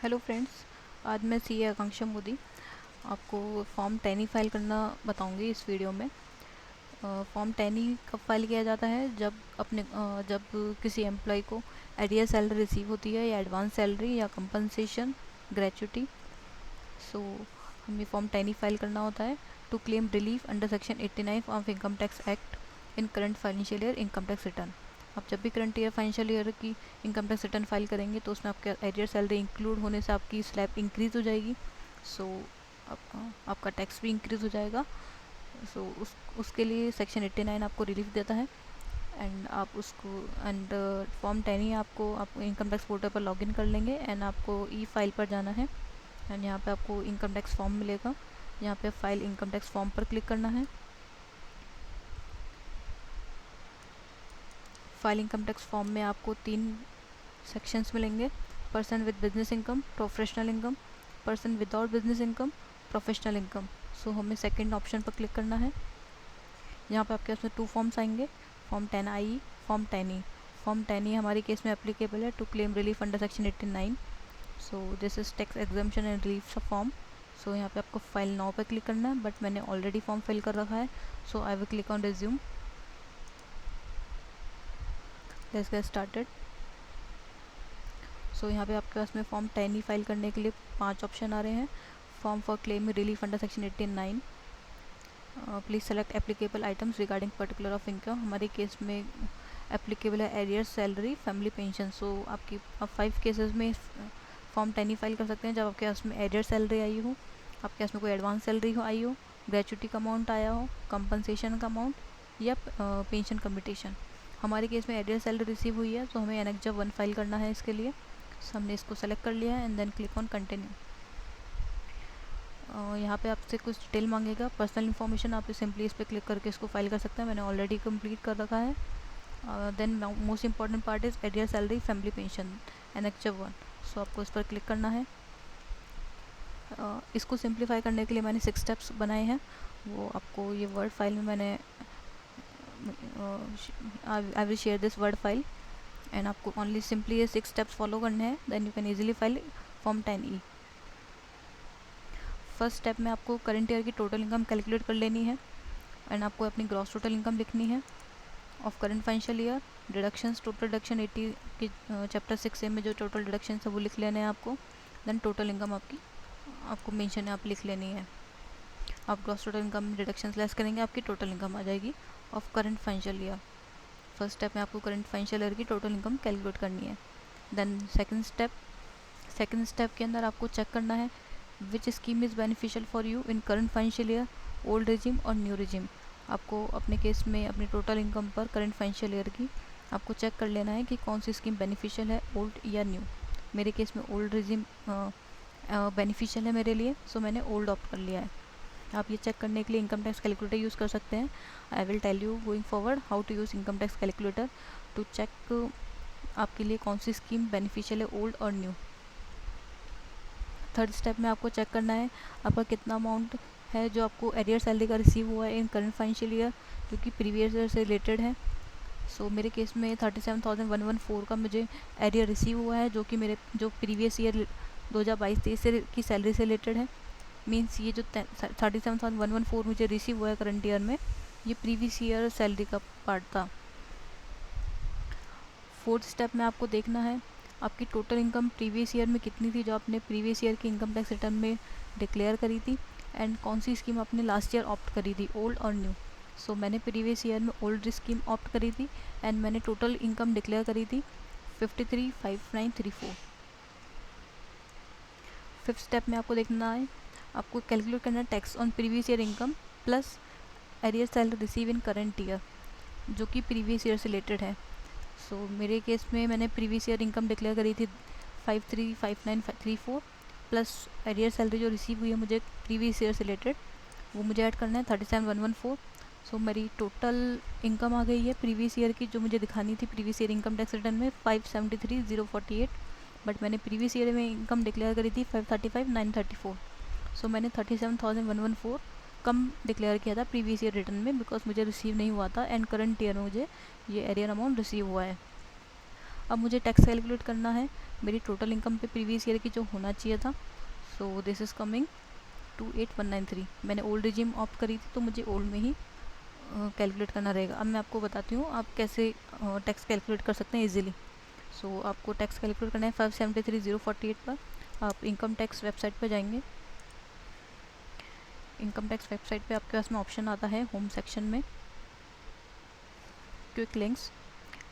Hello friends, आज मैं CA आकांक्षा मोदी आपको फॉर्म 10 फाइल करना बताऊंगी इस वीडियो में। फॉर्म 10 कब फाइल किया जाता है? जब किसी एम्प्लॉय को एरियर सैलरी रिसीव होती है, या एडवांस सैलरी, या कंपनसेशन, ग्रेचुटी। सो हमें फॉर्म 10 फाइल करना होता है to claim relief under section 89 of income tax act in current financial year income tax return. आप जब भी करंट ईयर फाइनेंशियल ईयर की इनकम टैक्स रिटर्न फाइल करेंगे तो उसमें आपका एरियर सैलरी इंक्लूड होने से आपकी स्लैब इंक्रीज़ हो जाएगी। सो आपका टैक्स भी इंक्रीज़ हो जाएगा। सो उसके लिए सेक्शन 89 आपको रिलीफ देता है। एंड आप उसको फॉर्म 10 ही आप इनकम टैक्स पोर्टल पर लॉगिन कर लेंगे एंड आपको ई फाइल पर जाना है। एंड यहाँ पे आपको इनकम टैक्स फॉर्म मिलेगा। यहाँ पे फाइल इनकम टैक्स फॉर्म पर क्लिक करना है। फाइल इनकम टैक्स फॉर्म में आपको 3 सेक्शंस मिलेंगे: person with business income, professional income, person without business income, professional income. So हमें सेकंड ऑप्शन पर क्लिक करना है। यहाँ पे आपके उसमें 2 फॉर्म्स आएंगे, form 10I, form 10E। Form 10E हमारे केस में एप्लीकेबल है to claim relief under section 89। So this is tax exemption and relief form. So यहाँ पे आपको फाइल नाउ पे क्लिक करना है, बट मैंने ऑलरेडी फॉर्म फिल कर रखा है। So I will click on resume. Let's get started. So यहाँ पे आपके पास में फॉर्म 10 फाइल करने के लिए 5 ऑप्शन आ रहे हैं। Form for claim relief under section 89, please select applicable items regarding particular of income. हमारे केस में एप्लीकेबल है एरियर सैलरी, फैमिली पेंशन। सो आप 5 केसेस में फॉर्म 10 फाइल कर सकते हैं। जब आपके पास में एरियर सैलरी आई हो, आपके पास में कोई एडवांस सैलरी हो आई हो, ग्रेचुटी का अमाउंट आया हो, कंपनसेशन का अमाउंट, या पेंशन कम्पिटिशन। हमारे केस में एरियर सैलरी रिसीव हुई है, तो हमें एनेक्स 1 फाइल करना है इसके लिए। सो हमने इसको सेलेक्ट कर लिया है and then click on continue. यहाँ पे आपसे कुछ डिटेल मांगेगा, पर्सनल इन्फॉर्मेशन। आप सिंपली इस पर क्लिक करके इसको फाइल कर सकते हैं। मैंने ऑलरेडी कंप्लीट कर रखा है। Then most important part is arrear salary, family pension, annex 1। So आपको इस पर क्लिक करना है। इसको सिंप्लीफाई करने के लिए मैंने 6 स्टेप्स बनाए हैं, वो आपको ये वर्ड फाइल में मैंने I will share this word file. And आपको ओनली सिंपली ये 6 स्टेप्स फॉलो करने हैं, then you can easily file form 10E। First step में आपको करंट ईयर की टोटल इनकम कैलकुलेट कर लेनी है एंड आपको अपनी ग्रॉस टोटल इनकम लिखनी है of current financial year. Deductions, total deduction 80 की चैप्टर 6A में जो टोटल डिडक्शन है वो लिख लेने हैं आपको। देन टोटल इनकम आपको मेंशन है, आप लिख लेनी है। आप gross total income deductions less करेंगे, आपकी टोटल इनकम आ जाएगी of current financial year. First step में आपको करंट फाइनेंशियल ईयर की टोटल इनकम कैलकुलेट करनी है। देन सेकंड स्टेप के अंदर आपको चेक करना है विच scheme is beneficial for you in current financial year, old regime और न्यू रिजिम। आपको अपने केस में अपनी टोटल इनकम पर करंट फाइनेंशियल ईयर की आपको चेक कर लेना है कि कौन सी स्कीम बेनिफिशियल है, ओल्ड या न्यू। मेरे केस में ओल्ड रिजिम बेनिफिशियल है मेरे लिए, सो मैंने ओल्ड ऑप्ट कर लिया है। आप ये चेक करने के लिए इनकम टैक्स कैलकुलेटर यूज़ कर सकते हैं। I will tell you going forward how to use income tax calculator to check आपके लिए कौन सी स्कीम बेनिफिशियल है, ओल्ड और न्यू। थर्ड स्टेप में आपको चेक करना है आपका कितना अमाउंट है जो आपको एरियर सैलरी का रिसीव हुआ है इन करंट फाइनेंशियल ईयर, जो कि प्रीवियस ईयर से रिलेटेड है। सो मेरे केस में 37,114 का मुझे एरियर रिसीव हुआ है, जो कि मेरे जो प्रीवियस ईयर 2022-23 की सैलरी से रिलेटेड है। मीन्स ये जो 37,114 मुझे रिसीव हुआ है करंट ईयर में, ये प्रीवियस ईयर सैलरी का पार्ट था। फोर्थ स्टेप में आपको देखना है आपकी टोटल इनकम प्रीवियस ईयर में कितनी थी, जो आपने प्रीवियस ईयर की इनकम टैक्स रिटर्न में डिक्लेयर करी थी, एंड कौन सी स्कीम आपने लास्ट ईयर ऑप्ट करी थी, ओल्ड और न्यू। सो मैंने प्रीवियस ईयर में ओल्ड स्कीम ऑप्ट करी थी एंड मैंने टोटल इनकम डिक्लेयर करी थी 53,5934। फिफ्थ स्टेप में आपको देखना है आपको कैलकुलेट करना है tax on previous year income plus arrear salary receive in current year, जो कि प्रीवियस ईयर से रिलेटेड है। सो मेरे केस में मैंने प्रीवियस ईयर इनकम डिक्लेयर करी थी 53,5934 प्लस एरियर सैलरी जो रिसीव हुई है मुझे प्रीवियस ईयर से रिलेटेड, वो मुझे ऐड करना है 37,114। सो मेरी टोटल इनकम आ गई है प्रीवियस ईयर की, जो मुझे दिखानी थी previous year income tax return में 573,048, बट मैंने प्रीवियस ईयर में इनकम डिक्लेयर करी थी 535,934। सो मैंने 37,114 कम डिक्लेयर किया था प्रीवियस ईयर रिटर्न में, बिकॉज मुझे रिसीव नहीं हुआ था एंड करंट ईयर में मुझे ये एरियर अमाउंट रिसीव हुआ है। अब मुझे टैक्स कैलकुलेट करना है मेरी टोटल इनकम पे प्रीवियस ईयर की जो होना चाहिए था। सो दिस इज़ कमिंग 28193। मैंने ओल्ड रिजीम ऑप्ट करी थी तो मुझे ओल्ड में ही कैलकुलेट करना रहेगा। अब मैं आपको बताती हूँ आप कैसे टैक्स कैलकुलेट कर सकते हैं इजीली। सो आपको टैक्स कैलकुलेट करना है 573,048 पर। आप इनकम टैक्स वेबसाइट पर जाएंगे। इनकम टैक्स वेबसाइट पे आपके पास में ऑप्शन आता है होम सेक्शन में quick links.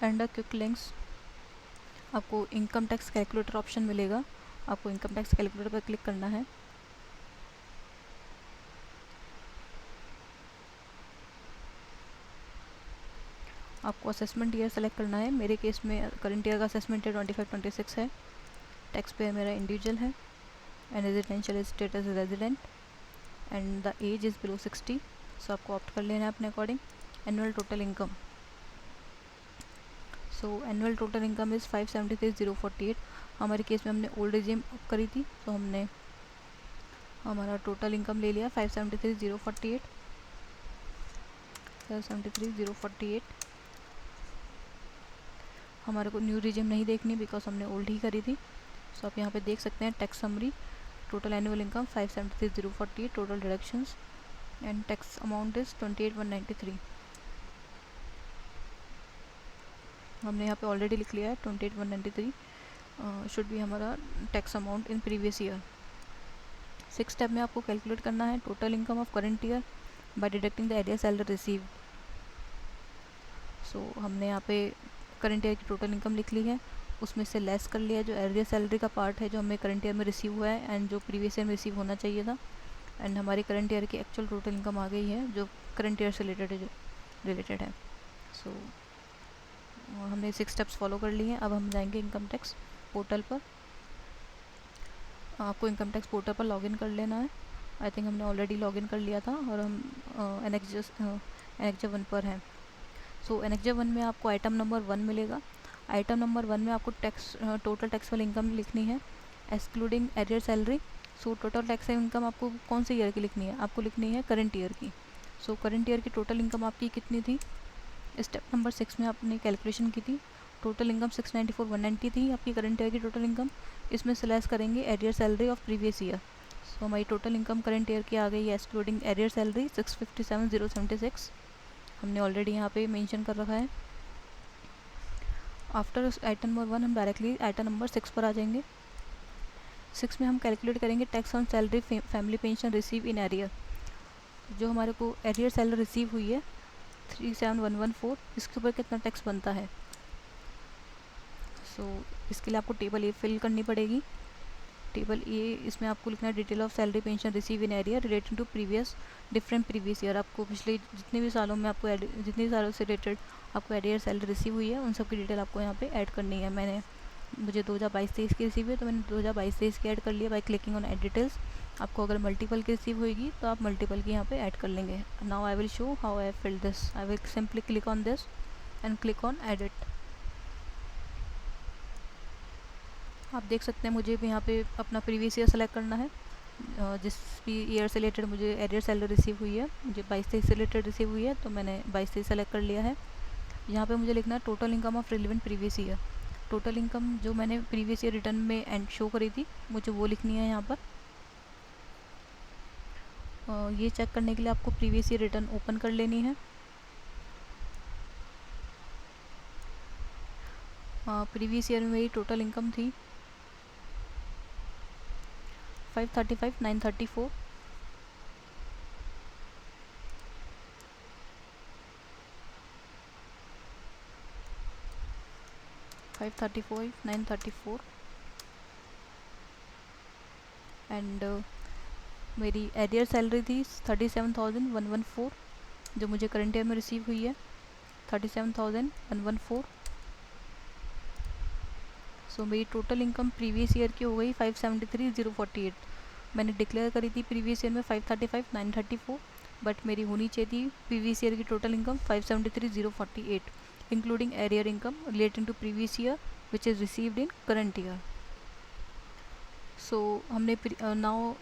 Under quick links आपको इनकम टैक्स कैलकुलेटर ऑप्शन मिलेगा। आपको इनकम टैक्स कैलकुलेटर पर क्लिक करना है। आपको असेसमेंट ईयर सेलेक्ट करना है। मेरे केस में करंट ईयर का असेसमेंट ईयर 25-26 है। टैक्स पेयर मेरा इंडिविजुअल है and residential status resident and the age is below 60। So आपको ऑप्ट कर लेना है अपने according. Annual total income, so annual total income is 573,048। हमारे केस में हमने ओल्ड रिजीम ऑप्ट करी थी तो हमने हमारा टोटल इनकम ले लिया 573,048। 573,048। हमारे को न्यू रिजीम नहीं देखनी बिकॉज हमने ओल्ड ही करी थी। सो आप यहाँ पे देख सकते हैं tax summary, total annual income 573,048, total deductions and tax amount is 28,193। हमने यहाँ पे ऑलरेडी लिख लिया है 28,193 शुड बी हमारा tax amount in previous year. 6 step में आपको कैलकुलेट करना है total income of current year by deducting the arrear salary received. So हमने यहाँ पे करंट ईयर की टोटल इनकम लिख ली है, उसमें से लेस कर लिया जो एरियर सैलरी का पार्ट है जो हमें करंट ईयर में रिसीव हुआ है एंड जो प्रीवियस ईयर में रिसीव होना चाहिए था। एंड हमारी करंट ईयर की एक्चुअल टोटल इनकम आ गई है जो करंट ईयर से रिलेटेड है। सो हमने 6 स्टेप्स फॉलो कर लिए हैं। अब हम जाएंगे इनकम टैक्स पोर्टल पर। आपको इनकम टैक्स पोर्टल पर लॉगिन कर लेना है। आई थिंक हमने ऑलरेडी लॉगिन कर लिया था और हम एनेक्जर 1 पर हैं। सो एनेक्जर 1 में आपको आइटम नंबर 1 मिलेगा। आइटम नंबर 1 में आपको टोटल टैक्सेबल इनकम लिखनी है excluding arrear salary. So total tax income आपको कौन से ईयर की लिखनी है? आपको लिखनी है करंट ईयर की। सो करंट ईयर की टोटल इनकम आपकी कितनी थी? स्टेप नंबर 6 में आपने कैलकुलेशन की थी। टोटल इनकम 694,190 थी आपकी करंट ईयर की टोटल इनकम। इसमें से लेस करेंगे arrear salary of previous year. So हमारी टोटल इनकम करंट ईयर की आ गई है एक्सक्लूडिंग एरियर सैलरी 657,076। हमने ऑलरेडी यहाँ पे मेंशन कर रखा है। आफ्टर आइटम नंबर 1 हम डायरेक्टली आइटम नंबर 6 पर आ जाएंगे। 6 में हम कैलकुलेट करेंगे tax on salary family pension receive in arrear. जो हमारे को एरियर सैलरी रिसीव हुई है 37,114, इसके ऊपर कितना टैक्स बनता है। सो इसके लिए आपको टेबल ए फिल करनी पड़ेगी। टेबल ए, इसमें आपको लिखना है detail of salary pension receive in arrear relating to different previous year. आपको पिछले जितने भी सालों में आपको जितने भी सालों से रिलेटेड आपको एरियर सैलरी रिसीव हुई है उन सब की डिटेल आपको यहाँ पे ऐड करनी है। मुझे 2022-23 की रिसीव है तो मैंने 2022-23 की ऐड कर लिया by clicking on add details. आपको अगर मल्टीपल की रिसीव होगी तो आप मल्टीपल की यहाँ पे ऐड कर लेंगे। Now I will show how I fill this. I will simply click on this and click on edit. आप देख सकते हैं मुझे भी यहाँ पे अपना प्रीवियस ईयर सेलेक्ट करना है। जिस भी ईयर से रिलेटेड मुझे एरियर सैलरी रिसीव हुई है, मुझे 22-23 से रिलेटेड रिसीव हुई है तो मैंने 22-23 सेलेक्ट कर लिया है। यहाँ पे मुझे लिखना है total income of relevant previous year. Total income जो मैंने प्रीवियस ईयर रिटर्न में एंड शो करी थी मुझे वो लिखनी है यहाँ पर। ये चेक करने के लिए आपको प्रीवियस ईयर रिटर्न ओपन कर लेनी है। प्रीवियस ईयर में मेरी टोटल इनकम थी 535,934। एंड मेरी एरियर सैलरी थी 37,114 जो मुझे करंट ईयर में रिसीव हुई है 37,114। सो मेरी टोटल इनकम प्रीवियस ईयर की हो गई 573,048। मैंने डिक्लेयर करी थी प्रीवियस ईयर में 535,934 बट मेरी होनी चाहिए थी प्रीवियस ईयर की total income 573,048 including arrear income relating to previous year which is received in current year. So हमने now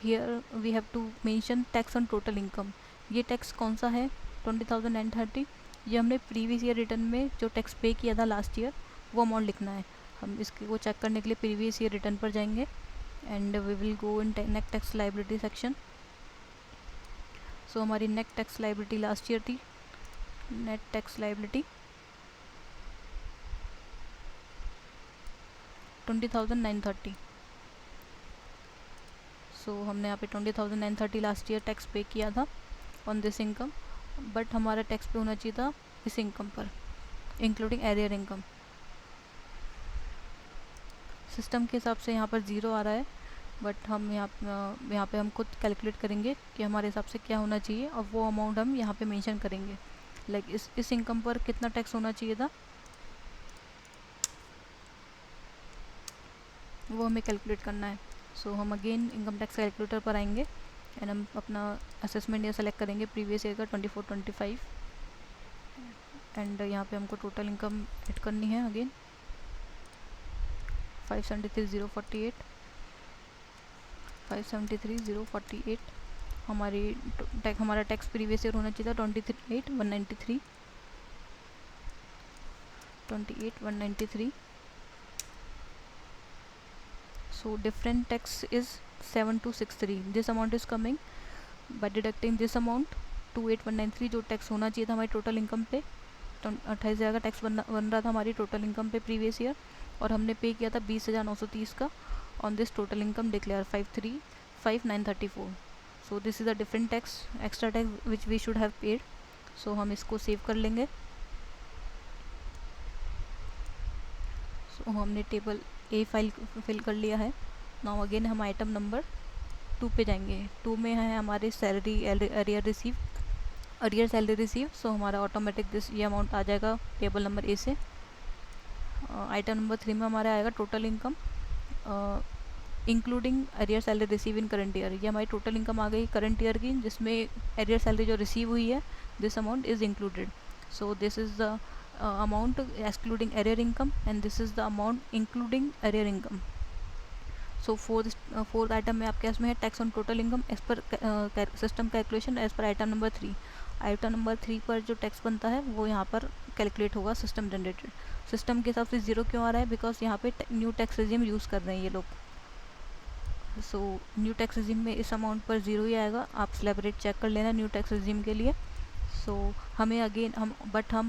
here we have to mention tax on total income. ये tax कौन सा है 20,930। ये हमने प्रीवियस ईयर रिटर्न में जो टैक्स पे किया था लास्ट ईयर वो अमाउंट लिखना है। हम इसकी वो चेक करने के लिए प्रीवियस ईयर रिटर्न पर जाएंगे and we will go in net tax liability section. So हमारी net tax liability last year थी, नेट टैक्स लाइबिलिटी 20,930। सो हमने यहाँ पे 20,930 लास्ट ईयर टैक्स पे किया था ऑन दिस इनकम, बट हमारा टैक्स पे होना चाहिए था इस इनकम पर इंक्लूडिंग एरियर इनकम। सिस्टम के हिसाब से यहाँ पर ज़ीरो आ रहा है, बट हम यहाँ पे हम खुद कैलकुलेट करेंगे कि हमारे हिसाब से क्या होना चाहिए और वो अमाउंट हम यहाँ पे मेंशन करेंगे। लाइक इस इनकम पर कितना टैक्स होना चाहिए था वो हमें कैलकुलेट करना है। सो हम अगेन इनकम टैक्स कैलकुलेटर पर आएंगे एंड हम अपना असेसमेंट ईयर सेलेक्ट करेंगे प्रीवियस ईयर का 24-25 एंड यहाँ पे हमको टोटल इनकम ऐड करनी है अगेन 573,048 573,048। हमारा टैक्स प्रीवियस ईयर होना चाहिए था 28,193। So different tax is 7,263. This amount is coming by deducting this amount 28,193 जो टैक्स होना चाहिए था हमारी टोटल इनकम पे। 28,000 का टैक्स बन रहा था हमारी टोटल इनकम पे प्रीवियस ईयर, और हमने पे किया था 20,930 का on this total income declare 535,934। So this is a different tax, extra tax which we should have paid. So हम इसको सेव कर लेंगे। सो हमने टेबल ए फाइल फिल कर लिया है। नाउ अगेन हम आइटम नंबर 2 पे जाएंगे। 2 में है हमारे सैलरी अरियर सैलरी रिसीव। सो हमारा ऑटोमेटिक ये अमाउंट आ जाएगा टेबल नंबर ए से। आइटम नंबर 3 में हमारा आएगा total income including arrear salary receive in current year. ये हमारी टोटल इनकम आ गई करंट ईयर की, जिसमें अरियर सैलरी जो रिसीव हुई है this amount is included. So this is the amount excluding arrear income and this is the amount including arrear income. So fourth item में आपके इसमें है tax on total income as per system calculation as per item number 3। Item number 3 पर जो tax बनता है वो यहाँ पर कैलकुलेट होगा सिस्टम जनरेटेड। सिस्टम के हिसाब से ज़ीरो क्यों आ रहा है? बिकॉज यहाँ पे न्यू टैक्स रेजिम यूज़ कर रहे हैं ये लोग। सो न्यू टैक्स रेजिम में इस अमाउंट पर ज़ीरो ही आएगा। आप स्लैब रेट चेक कर लेना न्यू टैक्स रेजिम के लिए। सो हमें अगेन हम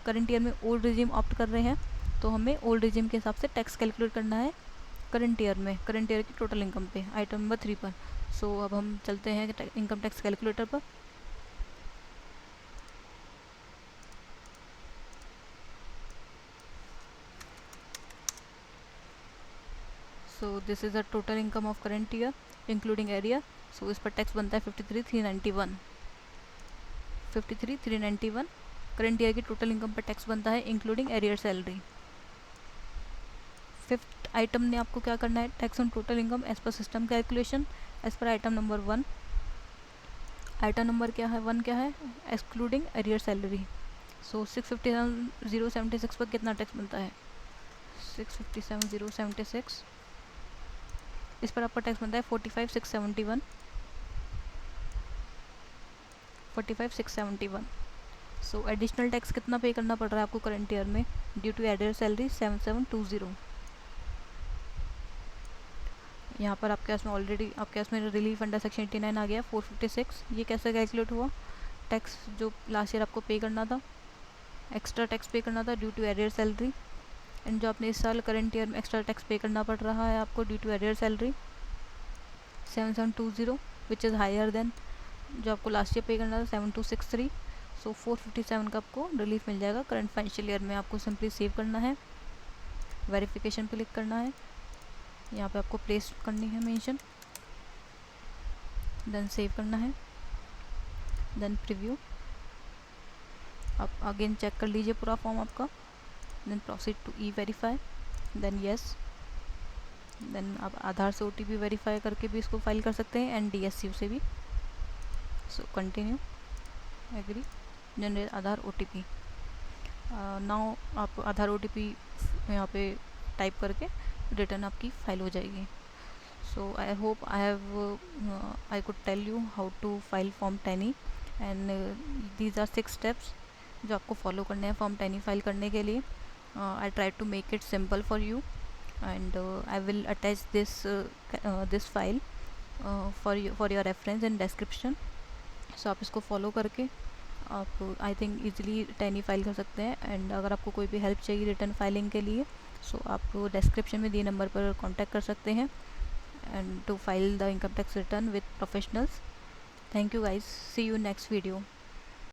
करंट ईयर में ओल्ड रिजीम ऑप्ट कर रहे हैं, तो हमें ओल्ड रिजीम के हिसाब से टैक्स कैलकुलेट करना है करंट ईयर की टोटल इनकम पे आइटम नंबर 3 पर। सो अब हम चलते हैं इनकम टैक्स कैलकुलेटर पर। So this is the total income of current year including arrear. So इस पर टैक्स बनता है 53,391। करंट ईयर की टोटल इनकम पर टैक्स बनता है including arrear salary. Fifth item ने आपको क्या करना है? Tax on total income as per system calculation as per item number 1। Item number क्या है? 1 क्या है? Excluding arrear salary. सो 657,076 पर कितना टैक्स बनता है? 657,076 इस पर आपका टैक्स बनता है 45,671। 45,671। सो एडिशनल टैक्स कितना पे करना पड़ रहा है आपको करंट ईयर में ड्यू टू एडियर सैलरी? 7720। यहाँ पर आपके पास में ऑलरेडी आपके पास में रिलीफ अंडर सेक्शन 89 आ गया 456। ये कैसे कैलकुलेट हुआ? टैक्स जो लास्ट ईयर आपको पे करना था, एक्स्ट्रा टैक्स पे करना था due to arrear salary, and जो आपने इस साल करंट ईयर में एक्स्ट्रा टैक्स पे करना पड़ रहा है आपको due to arrear salary 7720 which is higher than जो आपको लास्ट ईयर पे करना था 7263। सो 457 का आपको रिलीफ मिल जाएगा करंट फाइनेंशियल ईयर में। आपको सिंपली सेव करना है, वेरिफिकेशन पे क्लिक करना है, यहाँ पे आपको प्लेस करनी है मेंशन, देन सेव करना है, देन प्रीव्यू। आप अगेन चेक कर लीजिए पूरा फॉर्म आपका, then proceed to e verify, then yes, then आप आधार से OTP वेरीफाई करके भी इसको फाइल कर सकते हैं एंड DSU से भी। सो कंटिन्यू, एग्री, जनरेट आधार OTP। नाउ आप आधार OTP यहाँ पे टाइप करके रिटर्न आपकी फाइल हो जाएगी। So I hope I could tell you how to file form 10E and these are 6 steps जो आपको फॉलो करने हैं फॉर्म 10E फाइल करने के लिए। I try to make it simple for you, and I will attach this file for your reference in description. So आप इसको follow करके आप I think easily Taini file कर सकते हैं. एंड अगर आपको कोई भी हेल्प चाहिए रिटर्न फाइलिंग के लिए, सो आप डिस्क्रिप्शन में दिए नंबर पर कांटेक्ट कर सकते हैं and to file the income tax return with professionals. Thank you guys. See you next video.